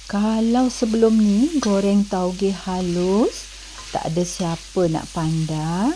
Kalau sebelum ni goreng tauge halus, tak ada siapa nak pandang.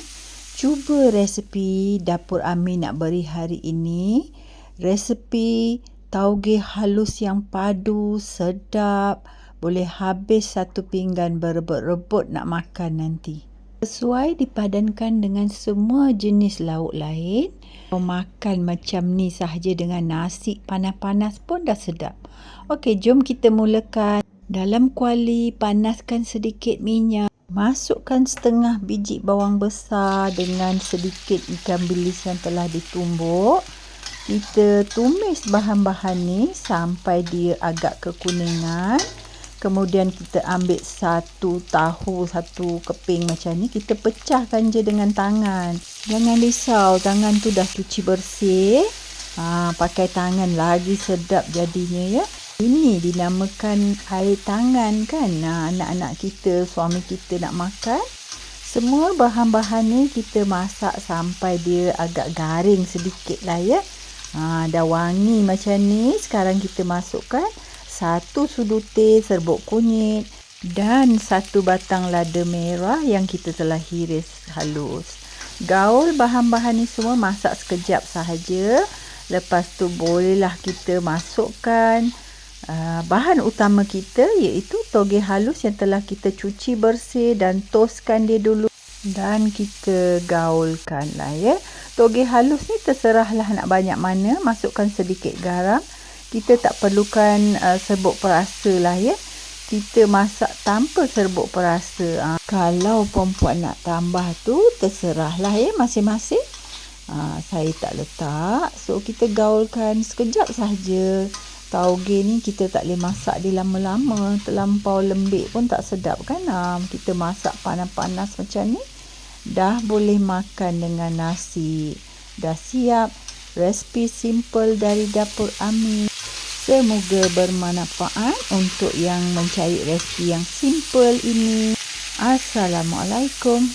Cuba resipi Dapur Ami nak beri hari ini. Resipi tauge halus yang padu, sedap. Boleh habis satu pinggan berebut-rebut nak makan nanti. Sesuai dipadankan dengan semua jenis lauk lain. Makan macam ni sahaja dengan nasi panas-panas pun dah sedap. Okey, jom kita mulakan. Dalam kuali, panaskan sedikit minyak. Masukkan setengah biji bawang besar dengan sedikit ikan bilis yang telah ditumbuk. Kita tumis bahan-bahan ni sampai dia agak kekuningan. Kemudian kita ambil satu tahu, satu keping macam ni. Kita pecahkan je dengan tangan. Jangan risau, tangan tu dah cuci bersih. Pakai tangan lagi sedap jadinya ya. Ini dinamakan air tangan kan. Anak-anak kita, suami kita nak makan. Semua bahan-bahan ni kita masak sampai dia agak garing sedikit lah ya. Dah wangi macam ni. Sekarang kita masukkan 1 sudu teh serbuk kunyit dan 1 batang lada merah yang kita telah hiris halus. Gaul bahan-bahan ni semua, masak sekejap sahaja. Lepas tu bolehlah kita masukkan bahan utama kita, iaitu toge halus yang telah kita cuci bersih dan toskan dia dulu. Dan kita gaulkan lah ya. Toge halus ni terserahlah nak banyak mana. Masukkan sedikit garam. Kita tak perlukan serbuk perasa lah ya. Kita masak tanpa serbuk perasa. Kalau perempuan nak tambah tu, terserahlah ya masing-masing. Saya tak letak. So kita gaulkan sekejap sahaja. Tauge ni kita tak boleh masak dia lama-lama. Terlampau lembik pun tak sedap kan. Kita masak panas-panas macam ni. Dah boleh makan dengan nasi. Dah siap. Resipi simple dari Dapur Ami. Semoga bermanfaat untuk yang mencari resipi yang simple ini. Assalamualaikum.